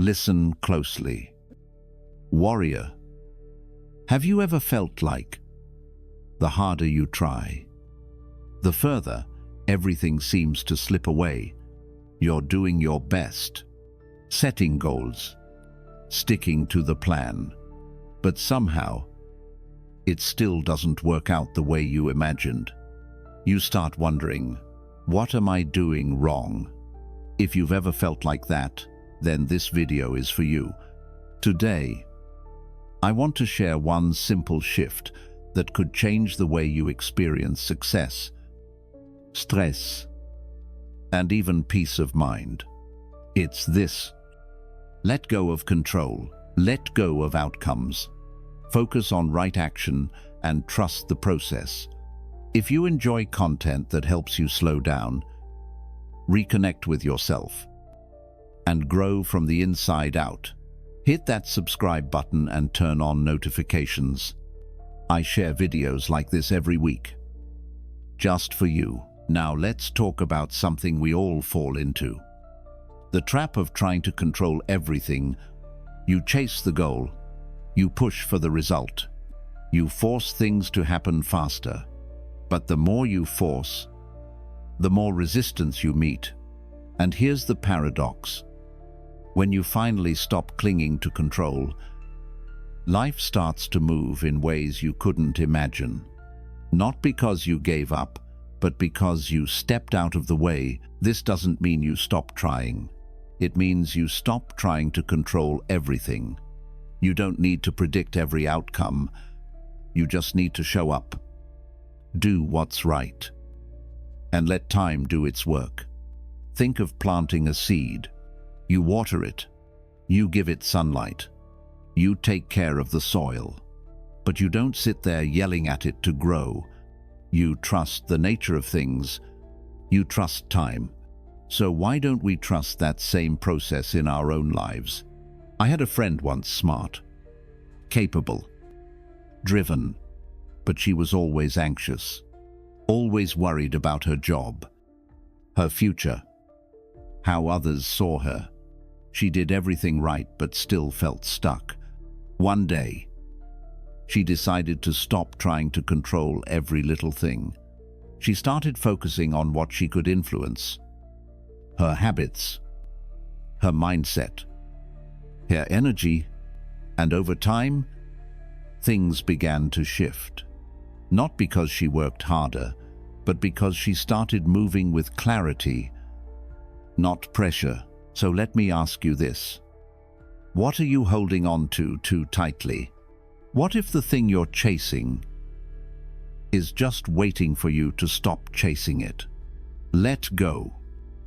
Listen closely. Warrior, have you ever felt like the harder you try, the further everything seems to slip away? You're doing your best, setting goals, sticking to the plan, but somehow it still doesn't work out the way you imagined. You start wondering, what am I doing wrong? If you've ever felt like that, then this video is for you. Today, I want to share one simple shift that could change the way you experience success, stress, and even peace of mind. It's this: let go of control, let go of outcomes, focus on right action, and trust the process. If you enjoy content that helps you slow down, reconnect with yourself, and grow from the inside out, hit that subscribe button and turn on notifications. I share videos like this every week, just for you. Now let's talk about something we all fall into: the trap of trying to control everything. You chase the goal, you push for the result, you force things to happen faster. But the more you force, the more resistance you meet. And here's the paradox: when you finally stop clinging to control, life starts to move in ways you couldn't imagine. Not because you gave up, but because you stepped out of the way. This doesn't mean you stop trying. It means you stop trying to control everything. You don't need to predict every outcome. You just need to show up, do what's right, and let time do its work. Think of planting a seed. You water it, you give it sunlight, you take care of the soil, but you don't sit there yelling at it to grow. You trust the nature of things, you trust time. So why don't we trust that same process in our own lives? I had a friend once, smart, capable, driven, but she was always anxious, always worried about her job, her future, how others saw her. She did everything right but still felt stuck. One day, she decided to stop trying to control every little thing. She started focusing on what she could influence: her habits, her mindset, her energy, and over time, things began to shift. Not because she worked harder, but because she started moving with clarity, not pressure. So let me ask you this: what are you holding on to too tightly? What if the thing you're chasing is just waiting for you to stop chasing it? Let go.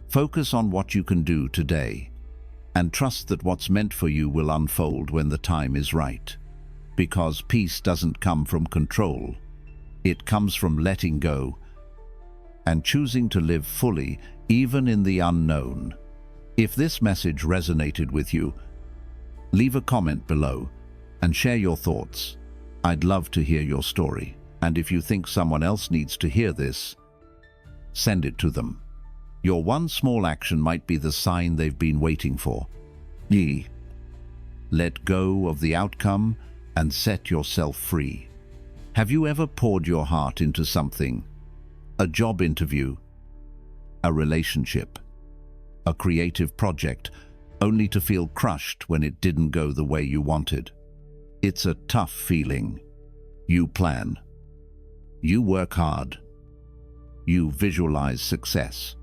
Focus on what you can do today, and trust that what's meant for you will unfold when the time is right. Because peace doesn't come from control. It comes from letting go and choosing to live fully, even in the unknown. If this message resonated with you, leave a comment below and share your thoughts. I'd love to hear your story. And if you think someone else needs to hear this, send it to them. Your one small action might be the sign they've been waiting for. Let go of the outcome and set yourself free. Have you ever poured your heart into something? A job interview, a relationship, a creative project, only to feel crushed when it didn't go the way you wanted? It's a tough feeling. You plan. You work hard. You visualize success.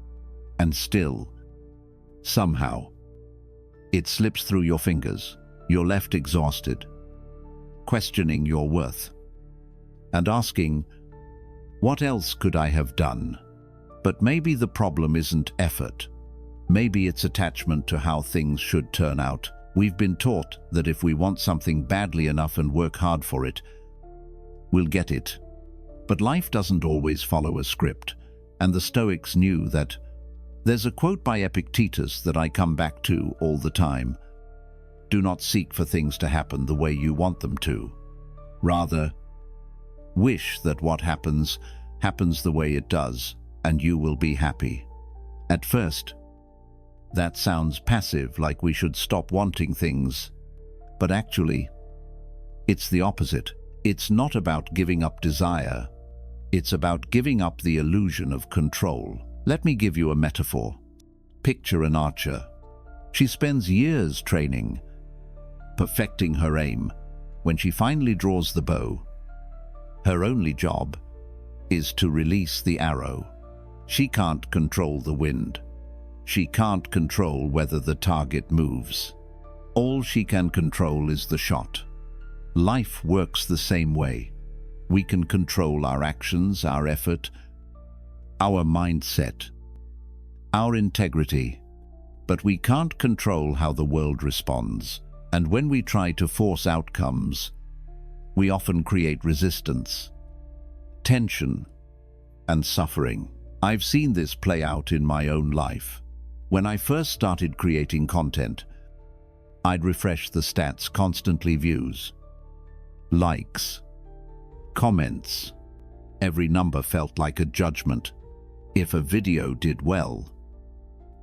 And still, somehow, it slips through your fingers. You're left exhausted, questioning your worth, and asking, what else could I have done? But maybe the problem isn't effort. Maybe it's attachment to how things should turn out. We've been taught that if we want something badly enough and work hard for it, we'll get it. But life doesn't always follow a script, and the Stoics knew that. There's a quote by Epictetus that I come back to all the time: do not seek for things to happen the way you want them to. Rather, wish that what happens the way it does, and you will be happy. At first, That sounds passive, like we should stop wanting things. But actually, it's the opposite. It's not about giving up desire. It's about giving up the illusion of control. Let me give you a metaphor. Picture an archer. She spends years training, perfecting her aim. When she finally draws the bow, her only job is to release the arrow. She can't control the wind. She can't control whether the target moves. All she can control is the shot. Life works the same way. We can control our actions, our effort, our mindset, our integrity, but we can't control how the world responds. And when we try to force outcomes, we often create resistance, tension, and suffering. I've seen this play out in my own life. When I first started creating content, I'd refresh the stats constantly: views, likes, comments. Every number felt like a judgment. If a video did well,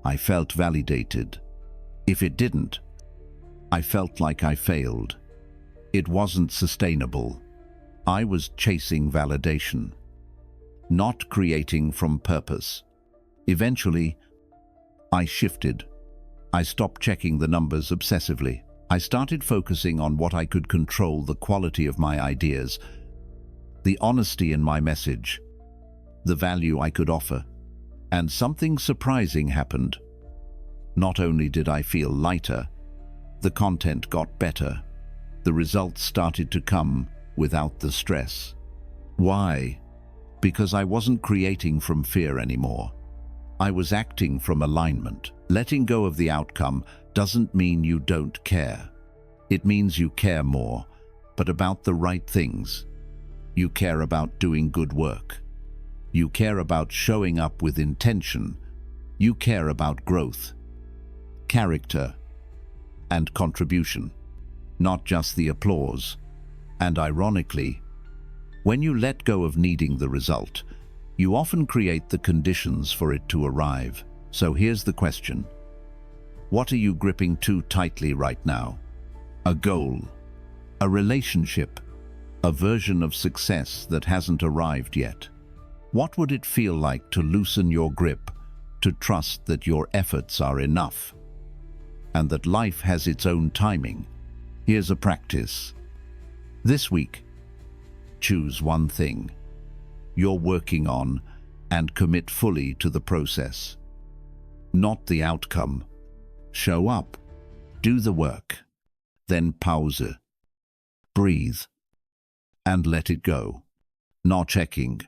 I felt validated. If it didn't, I felt like I failed. It wasn't sustainable. I was chasing validation, not creating from purpose. Eventually, I shifted. I stopped checking the numbers obsessively. I started focusing on what I could control: the quality of my ideas, the honesty in my message, the value I could offer. And something surprising happened. Not only did I feel lighter, the content got better. The results started to come without the stress. Why? Because I wasn't creating from fear anymore. I was acting from alignment. Letting go of the outcome doesn't mean you don't care. It means you care more, but about the right things. You care about doing good work. You care about showing up with intention. You care about growth, character, and contribution, not just the applause. And ironically, when you let go of needing the result, you often create the conditions for it to arrive. So here's the question. What are you gripping too tightly right now? A goal, a relationship, a version of success that hasn't arrived yet. What would it feel like to loosen your grip, to trust that your efforts are enough, and that life has its own timing? Here's a practice. This week, choose one thing you're working on and commit fully to the process, not the outcome. Show up, do the work, then pause, breathe, and let it go. No checking,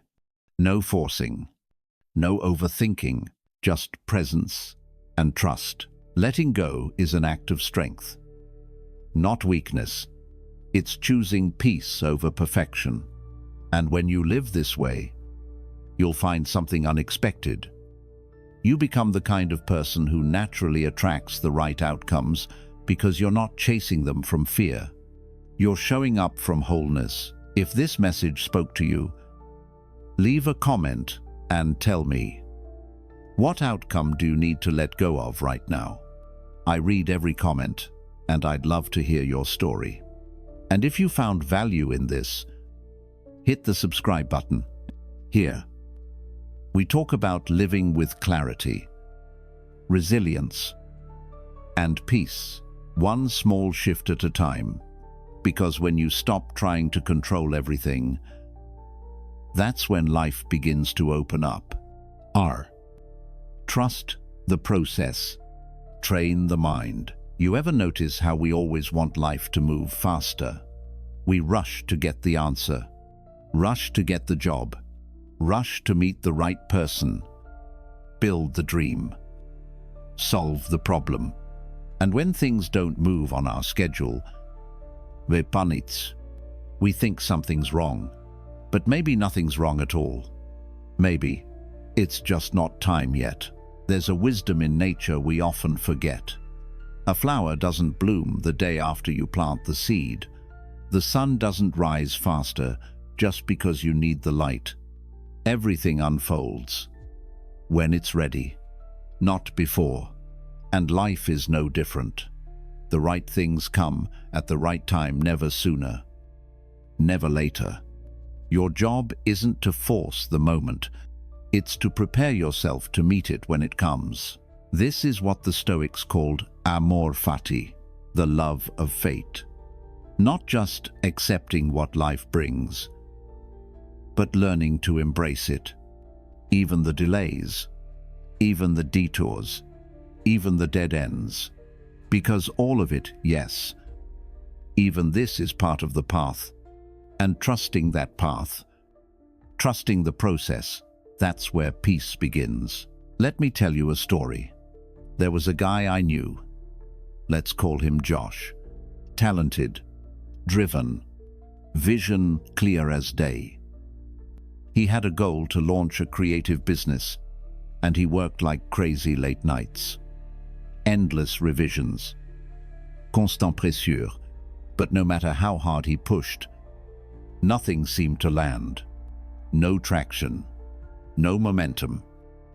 no forcing, no overthinking, just presence and trust. Letting go is an act of strength, not weakness. It's choosing peace over perfection. And when you live this way, you'll find something unexpected. You become the kind of person who naturally attracts the right outcomes because you're not chasing them from fear. You're showing up from wholeness. If this message spoke to you, leave a comment and tell me, what outcome do you need to let go of right now? I read every comment, and I'd love to hear your story. And if you found value in this, hit the subscribe button. Here, we talk about living with clarity, resilience, and peace, one small shift at a time. Because when you stop trying to control everything, that's when life begins to open up. Trust the process. Train the mind. You ever notice how we always want life to move faster? We rush to get the answer, rush to get the job, rush to meet the right person, build the dream, solve the problem. And when things don't move on our schedule, we panic. We think something's wrong, but maybe nothing's wrong at all. Maybe it's just not time yet. There's a wisdom in nature we often forget. A flower doesn't bloom the day after you plant the seed. The sun doesn't rise faster just because you need the light. Everything unfolds when it's ready, not before. And life is no different. The right things come at the right time, never sooner, never later. Your job isn't to force the moment. It's to prepare yourself to meet it when it comes. This is what the Stoics called amor fati, the love of fate. Not just accepting what life brings, but learning to embrace it. Even the delays, even the detours, even the dead ends. Because all of it, yes, even this is part of the path. And trusting that path, trusting the process, that's where peace begins. Let me tell you a story. There was a guy I knew. Let's call him Josh. Talented, driven, vision clear as day. He had a goal to launch a creative business, and he worked like crazy late nights. Endless revisions. Constant pressure. But no matter how hard he pushed, nothing seemed to land. No traction. No momentum.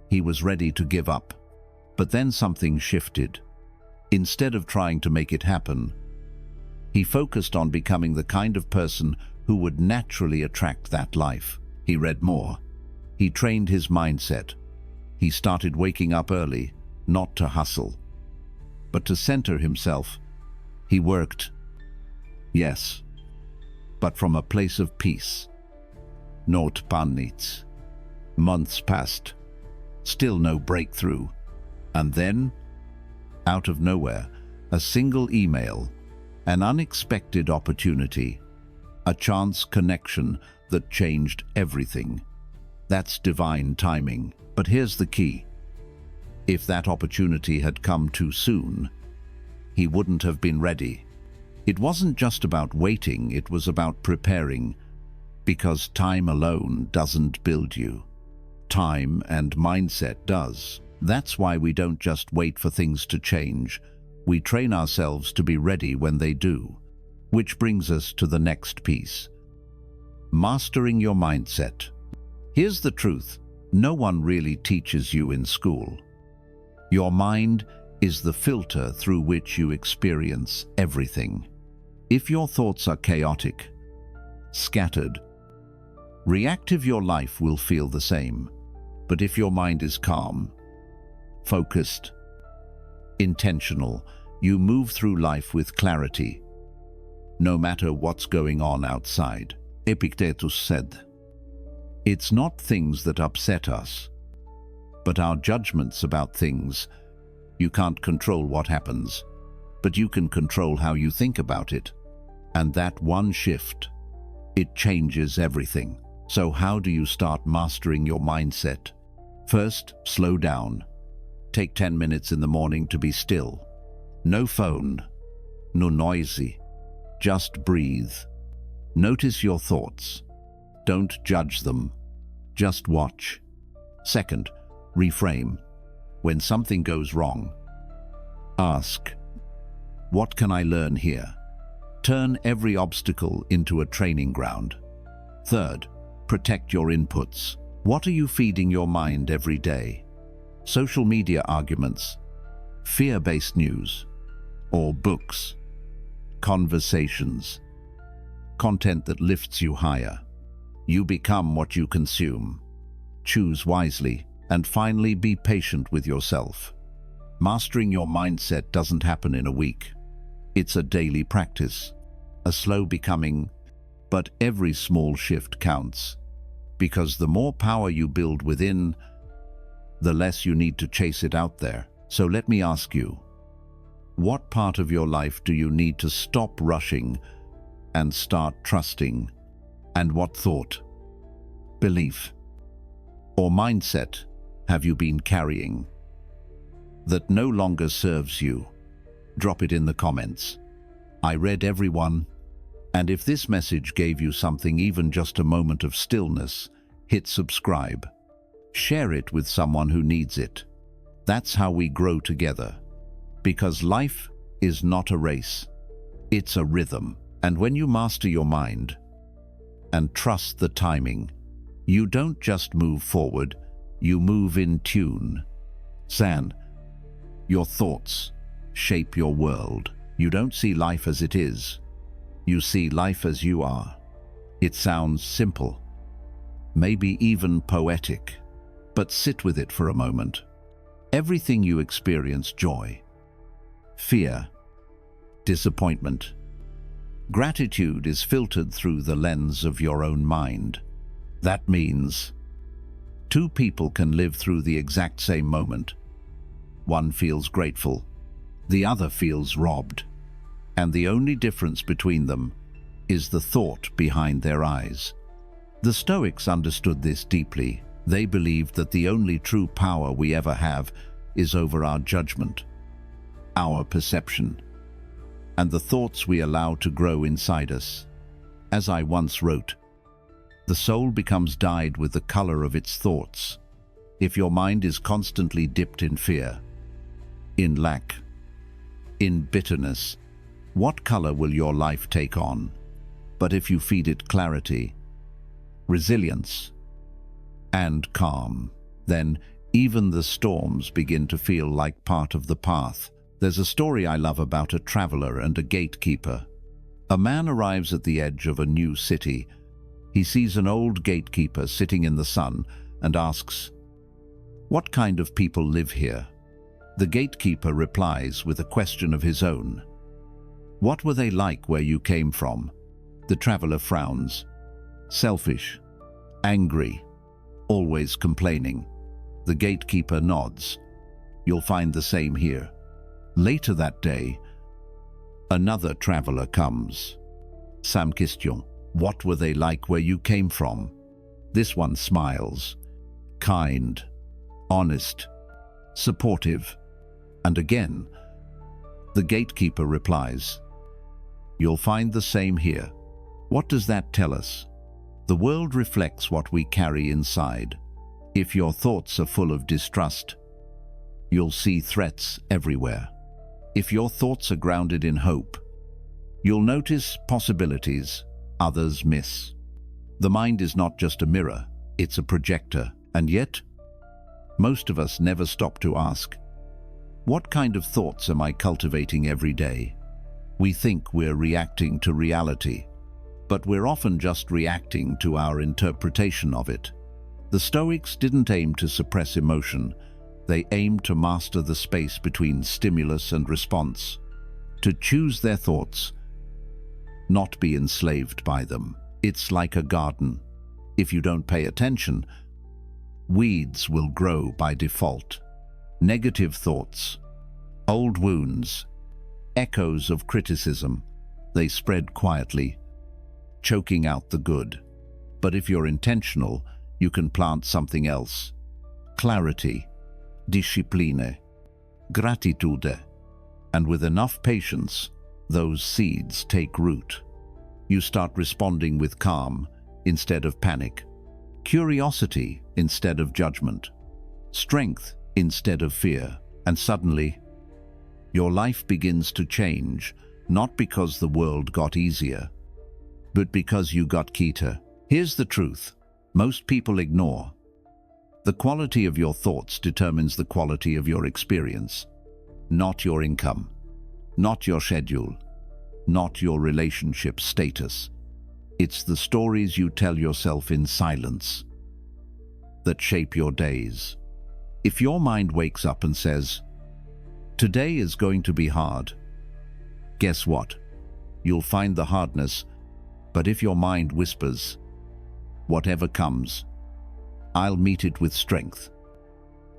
He was ready to give up. But then something shifted. Instead of trying to make it happen, he focused on becoming the kind of person who would naturally attract that life. He read more. He trained his mindset. He started waking up early, not to hustle, but to center himself. He worked, yes, but from a place of peace. Not panics. Months passed, still no breakthrough. And then, out of nowhere, a single email, an unexpected opportunity, a chance connection that changed everything. That's divine timing. But here's the key. If that opportunity had come too soon, he wouldn't have been ready. It wasn't just about waiting, it was about preparing, because time alone doesn't build you. Time and mindset does. That's why we don't just wait for things to change. We train ourselves to be ready when they do. Which brings us to the next piece. Mastering your mindset. Here's the truth. No one really teaches you in school. Your mind is the filter through which you experience everything. If your thoughts are chaotic, scattered, reactive, your life will feel the same. But if your mind is calm, focused, intentional, you move through life with clarity, no matter what's going on outside. Epictetus said, "It's not things that upset us, but our judgments about things. You can't control what happens, but you can control how you think about it. And that one shift, it changes everything." So how do you start mastering your mindset? First, slow down. Take 10 minutes in the morning to be still. No phone, no noisy. Just breathe. Notice your thoughts. Don't judge them. Just watch. Second, reframe. When something goes wrong, ask, what can I learn here? Turn every obstacle into a training ground. Third, protect your inputs. What are you feeding your mind every day? Social media arguments, fear-based news, or books, conversations, content that lifts you higher. You become what you consume. Choose wisely, and finally be patient with yourself. Mastering your mindset doesn't happen in a week. It's a daily practice, a slow becoming, but every small shift counts. Because the more power you build within, the less you need to chase it out there. So let me ask you, what part of your life do you need to stop rushing and start trusting? And what thought, belief, or mindset have you been carrying that no longer serves you? Drop it in the comments. I read everyone, and if this message gave you something, even just a moment of stillness, hit subscribe. Share it with someone who needs it. That's how we grow together. Because life is not a race, it's a rhythm. And when you master your mind and trust the timing, you don't just move forward, you move in tune. San, Your thoughts shape your world. You don't see life as it is. You see life as you are. It sounds simple, maybe even poetic, but sit with it for a moment. Everything you experience, joy, fear, disappointment, gratitude, is filtered through the lens of your own mind. That means two people can live through the exact same moment. One feels grateful, the other feels robbed, and the only difference between them is the thought behind their eyes. The Stoics understood this deeply. They believed that the only true power we ever have is over our judgment, our perception, and the thoughts we allow to grow inside us. As I once wrote, the soul becomes dyed with the color of its thoughts. If your mind is constantly dipped in fear, in lack, in bitterness, what color will your life take on? But if you feed it clarity, resilience, and calm, then even the storms begin to feel like part of the path. There's a story I love about a traveler and a gatekeeper. A man arrives at the edge of a new city. He sees an old gatekeeper sitting in the sun and asks, "What kind of people live here?" The gatekeeper replies with a question of his own. "What were they like where you came from?" The traveler frowns. "Selfish, angry, always complaining." The gatekeeper nods. "You'll find the same here." Later that day, another traveler comes. "Sam question, what were they like where you came from?" This one smiles. Kind, honest, supportive. And again, the gatekeeper replies, "You'll find the same here." What does that tell us? The world reflects what we carry inside. If your thoughts are full of distrust, you'll see threats everywhere. If your thoughts are grounded in hope, you'll notice possibilities others miss. The mind is not just a mirror, it's a projector. And yet, most of us never stop to ask, what kind of thoughts am I cultivating every day? We think we're reacting to reality, but we're often just reacting to our interpretation of it. The Stoics didn't aim to suppress emotion. They aimed to master the space between stimulus and response, to choose their thoughts, not be enslaved by them. It's like a garden. If you don't pay attention, weeds will grow by default. Negative thoughts, old wounds, echoes of criticism, they spread quietly, choking out the good. But if you're intentional, you can plant something else. Clarity, discipline, gratitude. And with enough patience, those seeds take root. You start responding with calm instead of panic, curiosity instead of judgment, strength instead of fear. And suddenly, your life begins to change, not because the world got easier, but because you got quieter. Here's the truth most people ignore. The quality of your thoughts determines the quality of your experience, not your income, not your schedule, not your relationship status. It's the stories you tell yourself in silence that shape your days. If your mind wakes up and says, "Today is going to be hard," guess what? You'll find the hardness. But if your mind whispers, "Whatever comes, I'll meet it with strength,"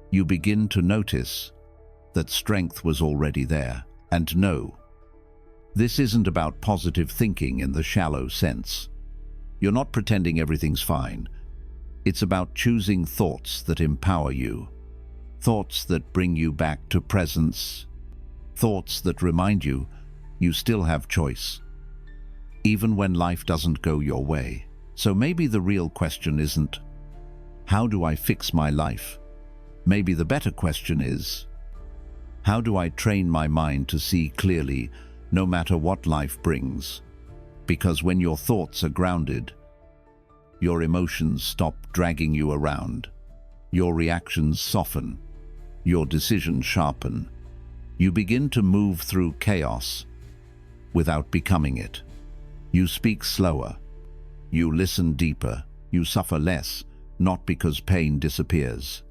you begin to notice that strength was already there. And no, this isn't about positive thinking in the shallow sense. You're not pretending everything's fine. It's about choosing thoughts that empower you, thoughts that bring you back to presence, thoughts that remind you you still have choice, even when life doesn't go your way. So maybe the real question isn't, how do I fix my life? Maybe the better question is, how do I train my mind to see clearly no matter what life brings? Because when your thoughts are grounded, your emotions stop dragging you around, your reactions soften, your decisions sharpen, You begin to move through chaos without becoming it. You speak slower. You listen deeper. You suffer less, not because pain disappears,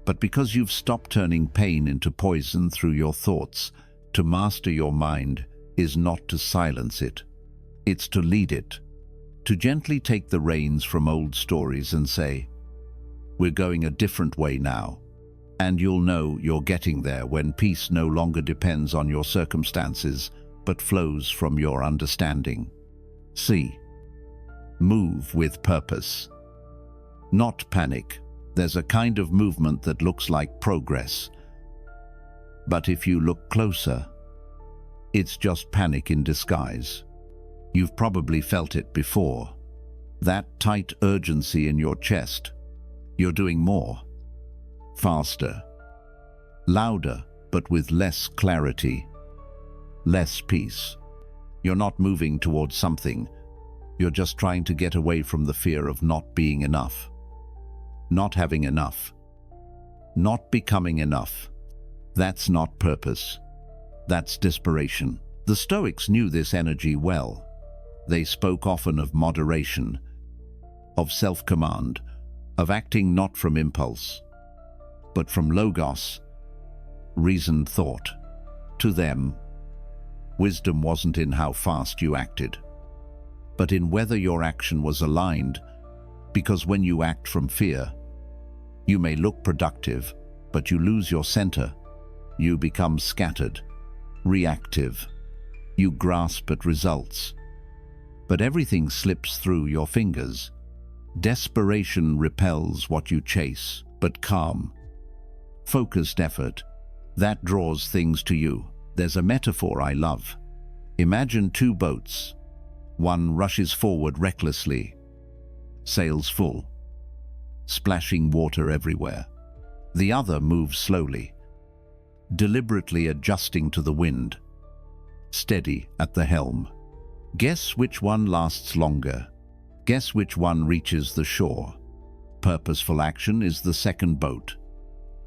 but because you've stopped turning pain into poison through your thoughts. To master your mind is not to silence it. It's to lead it, to gently take the reins from old stories and say, "We're going a different way now." And you'll know you're getting there when peace no longer depends on your circumstances, but flows from your understanding. C. Move with purpose. Not panic. There's a kind of movement that looks like progress. But if you look closer, it's just panic in disguise. You've probably felt it before. That tight urgency in your chest. You're doing more. Faster. Louder, but with less clarity. Less peace. You're not moving towards something. You're just trying to get away from the fear of not being enough. Not having enough. Not becoming enough. That's not purpose. That's desperation. The Stoics knew this energy well. They spoke often of moderation, of self-command, of acting not from impulse, but from logos, reasoned thought. To them, wisdom wasn't in how fast you acted, but in whether your action was aligned, because when you act from fear, you may look productive, but you lose your center. You become scattered, reactive. You grasp at results, but everything slips through your fingers. Desperation repels what you chase, but calm, focused effort, that draws things to you. There's a metaphor I love. Imagine two boats. One rushes forward recklessly, sails full, splashing water everywhere. The other moves slowly, deliberately adjusting to the wind, steady at the helm. Guess which one lasts longer? Guess which one reaches the shore? Purposeful action is the second boat.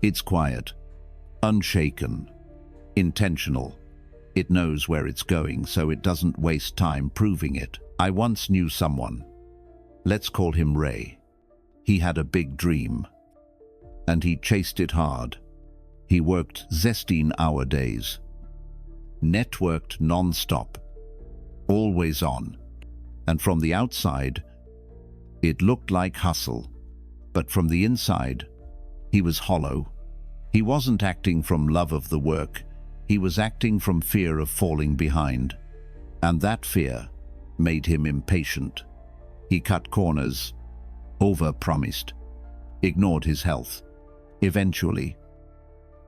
It's quiet, unshaken, intentional. It knows where it's going, so it doesn't waste time proving it. I once knew someone. Let's call him Ray. He had a big dream, and he chased it hard. He worked 16-hour days, networked non-stop, always on. And from the outside, it looked like hustle. But from the inside, he was hollow. He wasn't acting from love of the work. He was acting from fear of falling behind. And that fear made him impatient. He cut corners, over-promised, ignored his health. Eventually,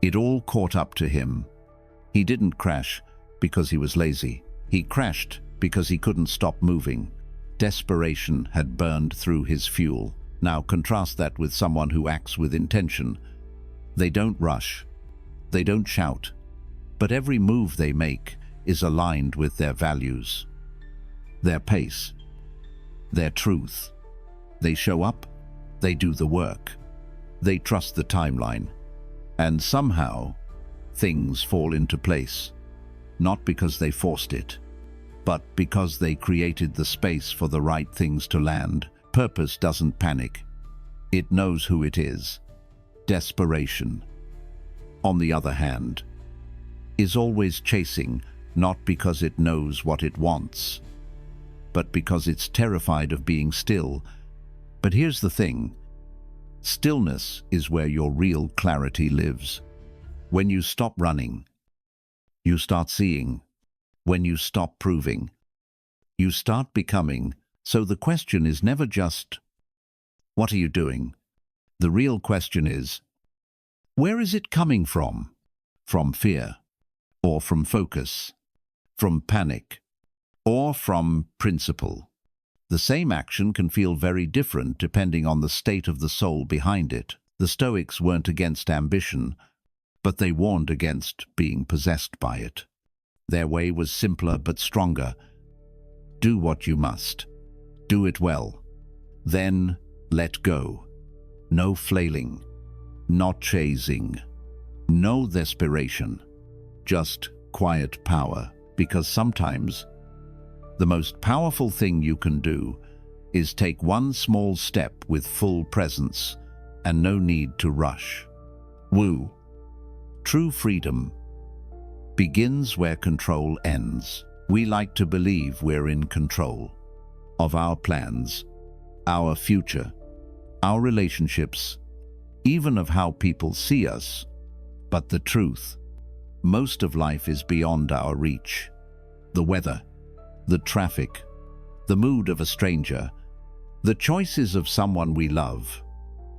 it all caught up to him. He didn't crash because he was lazy. He crashed because he couldn't stop moving. Desperation had burned through his fuel. Now contrast that with someone who acts with intention. They don't rush. They don't shout. But every move they make is aligned with their values, their pace, their truth. They show up. They do the work. They trust the timeline. And somehow, things fall into place. Not because they forced it, but because they created the space for the right things to land. Purpose doesn't panic. It knows who it is. Desperation, on the other hand, is always chasing, not because it knows what it wants, but because it's terrified of being still. But here's the thing. Stillness is where your real clarity lives. When you stop running, you start seeing. When you stop proving, you start becoming. So the question is never just, what are you doing? The real question is, where is it coming from? From fear, or from focus, from panic, or from principle? The same action can feel very different depending on the state of the soul behind it. The Stoics weren't against ambition, but they warned against being possessed by it. Their way was simpler but stronger. Do what you must. Do it well. Then let go. No flailing. Not chasing. No desperation. just quiet power, because sometimes the most powerful thing you can do is take one small step with full presence and no need to rush. Woo. True freedom begins where control ends. We like to believe we're in control of our plans, our future, our relationships, even of how people see us. But the truth, most of life is beyond our reach. The weather, the traffic, the mood of a stranger, the choices of someone we love,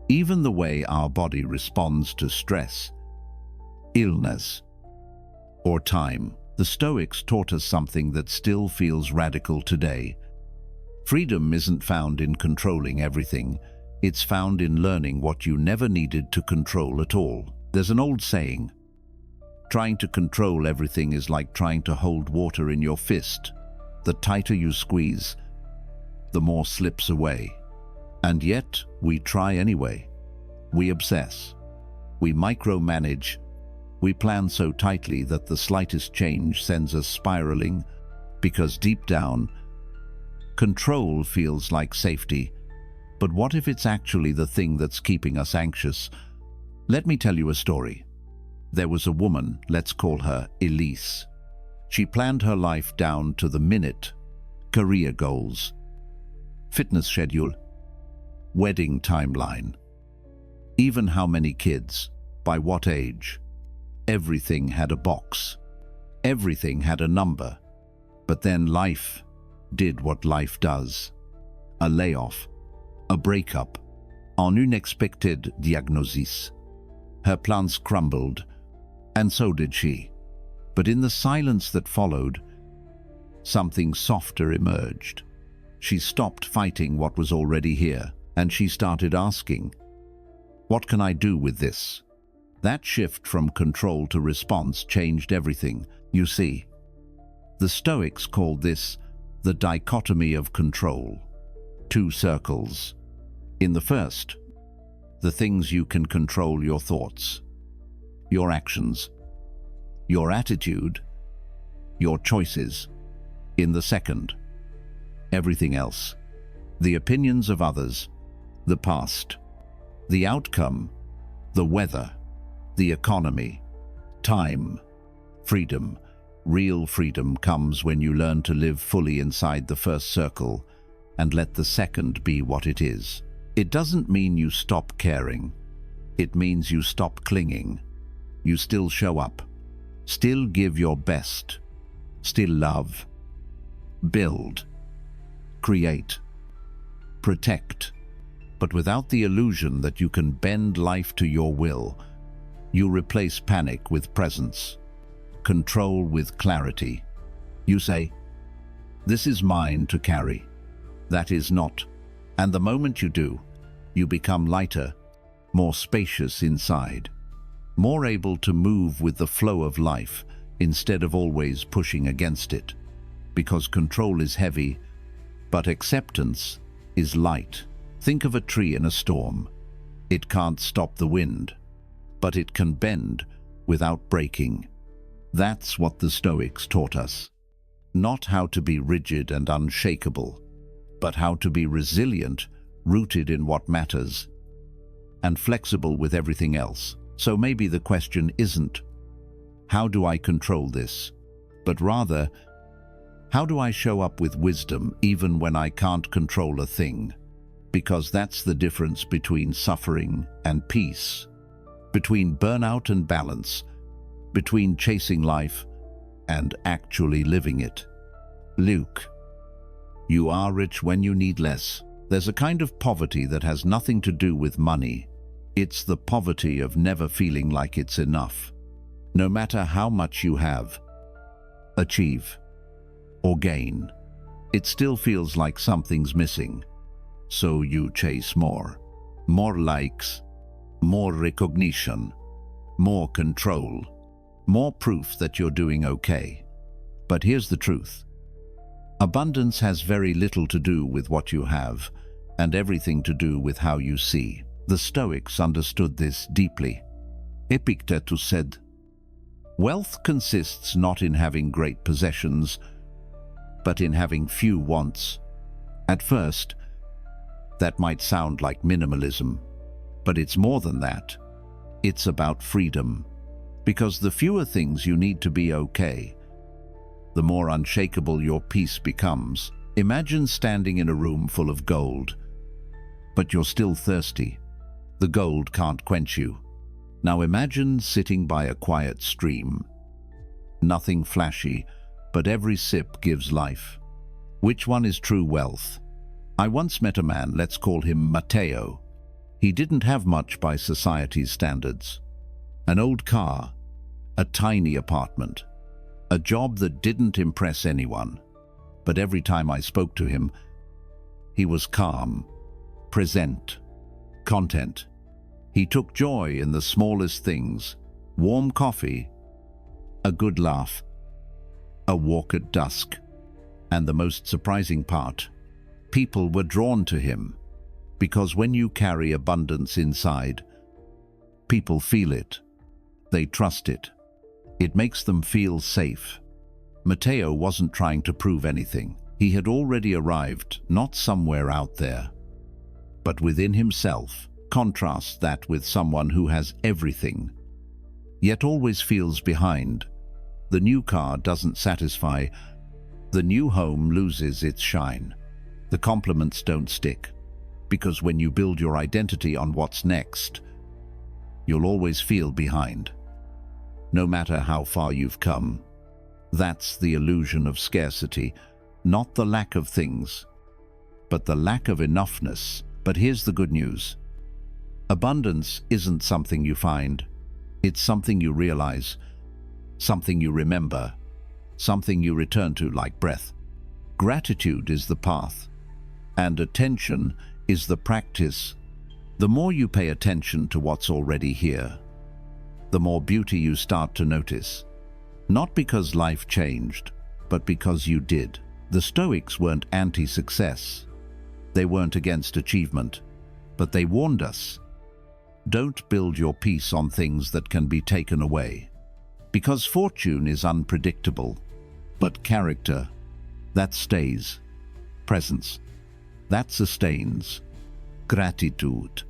even the way our body responds to stress, illness, or time. The Stoics taught us something that still feels radical today. Freedom isn't found in controlling everything. It's found in learning what you never needed to control at all. There's an old saying, trying to control everything is like trying to hold water in your fist. The tighter you squeeze, the more slips away. And yet, we try anyway. We obsess. We micromanage. We plan so tightly that the slightest change sends us spiraling, because deep down, control feels like safety. But what if it's actually the thing that's keeping us anxious? Let me tell you a story. There was a woman, let's call her Elise. She planned her life down to the minute. Career goals, fitness schedule, wedding timeline, even how many kids, by what age. Everything had a box. Everything had a number. But then life did what life does. A layoff, a breakup, an unexpected diagnosis. Her plans crumbled, and so did she. But in the silence that followed, something softer emerged. She stopped fighting what was already here, and she started asking, "What can I do with this?" That shift from control to response changed everything. You see, the Stoics called this the dichotomy of control. Two circles. In the first, the things you can control: your thoughts, your actions, your attitude, your choices. In the second, everything else. The opinions of others, the past, the outcome, the weather, the economy, time. Freedom, real freedom, comes when you learn to live fully inside the first circle and let the second be what it is. It doesn't mean you stop caring. It means you stop clinging. You still show up, still give your best, still love, build, create, protect, but without the illusion that you can bend life to your will. You replace panic with presence, control with clarity. You say, "This is mine to carry. That is not." And the moment you do, you become lighter, more spacious inside, more able to move with the flow of life instead of always pushing against it. Because control is heavy, but acceptance is light. Think of a tree in a storm. It can't stop the wind, but it can bend without breaking. That's what the Stoics taught us. Not how to be rigid and unshakable, but how to be resilient, rooted in what matters, and flexible with everything else. So maybe the question isn't, how do I control this? But rather, how do I show up with wisdom even when I can't control a thing? Because that's the difference between suffering and peace, between burnout and balance, between chasing life and actually living it. Luke, you are rich when you need less. There's a kind of poverty that has nothing to do with money. It's the poverty of never feeling like it's enough. No matter how much you have, achieve, or gain, it still feels like something's missing. So you chase more likes, more recognition, more control, more proof that you're doing okay. But here's the truth. Abundance has very little to do with what you have, and everything to do with how you see. The Stoics understood this deeply. Epictetus said, Wealth consists not in having great possessions, but in having few wants. At first, that might sound like minimalism, but it's more than that. It's about freedom. Because the fewer things you need to be okay, the more unshakable your peace becomes. Imagine standing in a room full of gold, but you're still thirsty. The gold can't quench you. Now imagine sitting by a quiet stream. Nothing flashy, but every sip gives life. Which one is true wealth? I once met a man, let's call him Matteo. He didn't have much by society's standards. An old car, a tiny apartment, a job that didn't impress anyone. But every time I spoke to him, he was calm, present, content. He took joy in the smallest things: warm coffee, a good laugh, a walk at dusk. And the most surprising part, people were drawn to him. Because when you carry abundance inside, people feel it. They trust it. It makes them feel safe. Matteo wasn't trying to prove anything. He had already arrived, not somewhere out there, but within himself. Contrast that with someone who has everything, yet always feels behind. The new car doesn't satisfy. The new home loses its shine. The compliments don't stick. Because when you build your identity on what's next, you'll always feel behind, no matter how far you've come. That's the illusion of scarcity, not the lack of things, but the lack of enoughness. But here's the good news. Abundance isn't something you find. It's something you realize, something you remember, something you return to like breath. Gratitude is the path, and attention is the practice. The more you pay attention to what's already here, the more beauty you start to notice. Not because life changed, but because you did. The Stoics weren't anti-success. They weren't against achievement, but they warned us: don't build your peace on things that can be taken away. Because fortune is unpredictable, but character, that stays. Presence, that sustains. Gratitude,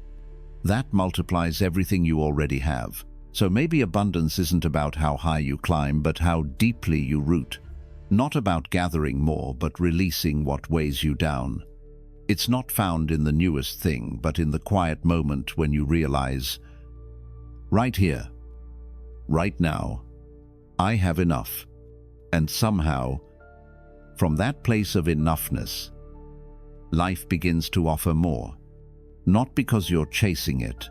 that multiplies everything you already have. So maybe abundance isn't about how high you climb, but how deeply you root. Not about gathering more, but releasing what weighs you down. It's not found in the newest thing, but in the quiet moment when you realize, right here, right now, I have enough. And somehow, from that place of enoughness, life begins to offer more. Not because you're chasing it,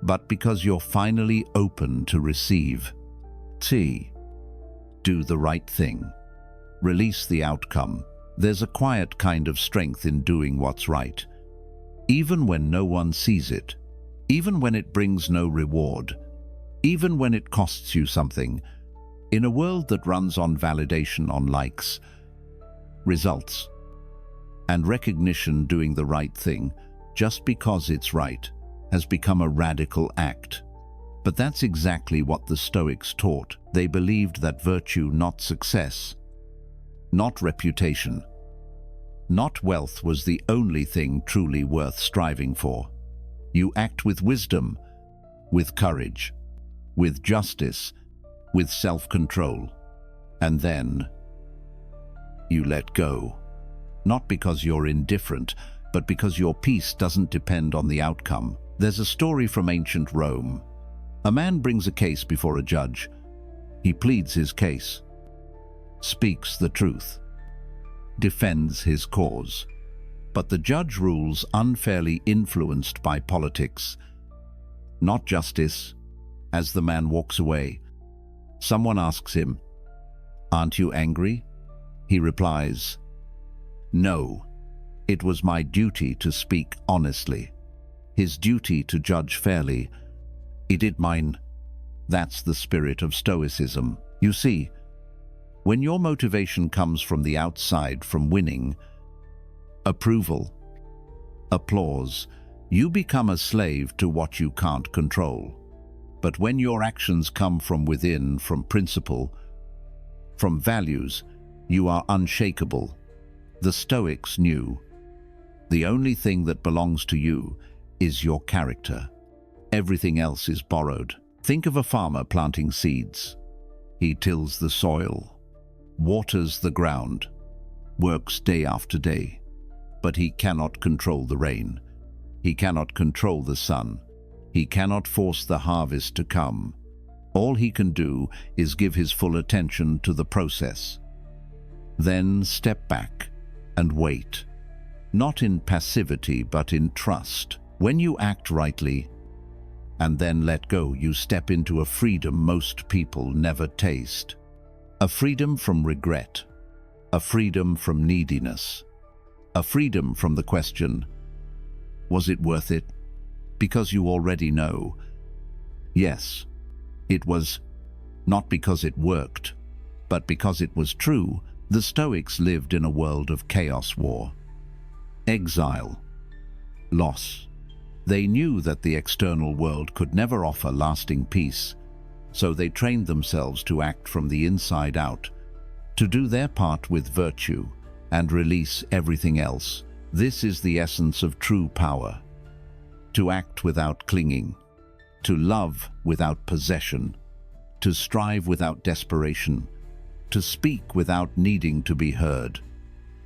but because you're finally open to receive. Do the right thing. Release the outcome. There's a quiet kind of strength in doing what's right, even when no one sees it, even when it brings no reward, even when it costs you something. In a world that runs on validation, on likes, results, and recognition, doing the right thing, just because it's right, has become a radical act. But that's exactly what the Stoics taught. They believed that virtue, not success, not reputation, not wealth, was the only thing truly worth striving for. You act with wisdom, with courage, with justice, with self-control, and then you let go. Not because you're indifferent, but because your peace doesn't depend on the outcome. There's a story from ancient Rome. A man brings a case before a judge. He pleads his case, speaks the truth, defends his cause. But the judge rules unfairly, influenced by politics, not justice. As the man walks away, someone asks him, "Aren't you angry?" He replies, "No, it was my duty to speak honestly." His duty to judge fairly. He did mine. That's the spirit of Stoicism. You see, when your motivation comes from the outside, from winning, approval, applause, you become a slave to what you can't control. But when your actions come from within, from principle, from values, you are unshakable. The Stoics knew the only thing that belongs to you is your character. Everything else is borrowed. Think of a farmer planting seeds. He tills the soil, waters the ground, works day after day. But he cannot control the rain. He cannot control the sun. He cannot force the harvest to come. All he can do is give his full attention to the process. Then step back and wait. Not in passivity, but in trust. When you act rightly and then let go, you step into a freedom most people never taste. A freedom from regret, a freedom from neediness, a freedom from the question, was it worth it? Because you already know, yes, it was, not because it worked, but because it was true. The Stoics lived in a world of chaos, war, exile, loss. They knew that the external world could never offer lasting peace, so they trained themselves to act from the inside out, to do their part with virtue and release everything else. This is the essence of true power. To act without clinging, to love without possession, to strive without desperation, to speak without needing to be heard,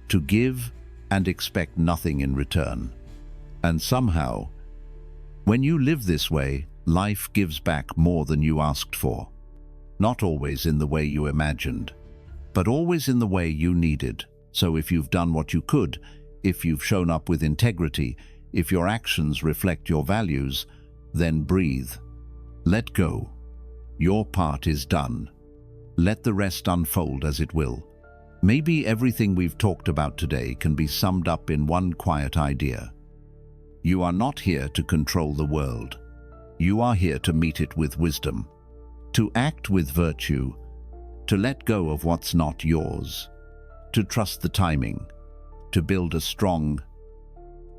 to give and expect nothing in return. And somehow, when you live this way, life gives back more than you asked for. Not always in the way you imagined, but always in the way you needed. So if you've done what you could, if you've shown up with integrity, if your actions reflect your values, then breathe. Let go. Your part is done. Let the rest unfold as it will. Maybe everything we've talked about today can be summed up in one quiet idea. You are not here to control the world. You are here to meet it with wisdom, to act with virtue, to let go of what's not yours, to trust the timing, to build a strong,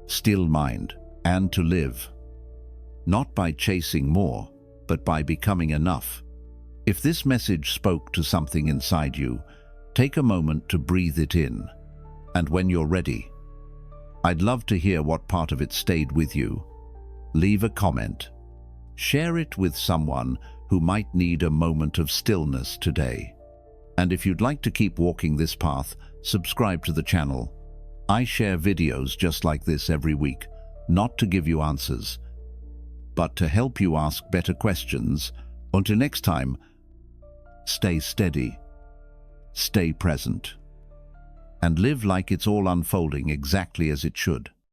still mind, and to live, not by chasing more, but by becoming enough. If this message spoke to something inside you, take a moment to breathe it in, and when you're ready, I'd love to hear what part of it stayed with you. Leave a comment. Share it with someone who might need a moment of stillness today. And if you'd like to keep walking this path, subscribe to the channel. I share videos just like this every week, not to give you answers, but to help you ask better questions. Until next time, stay steady, stay present, and live like it's all unfolding exactly as it should.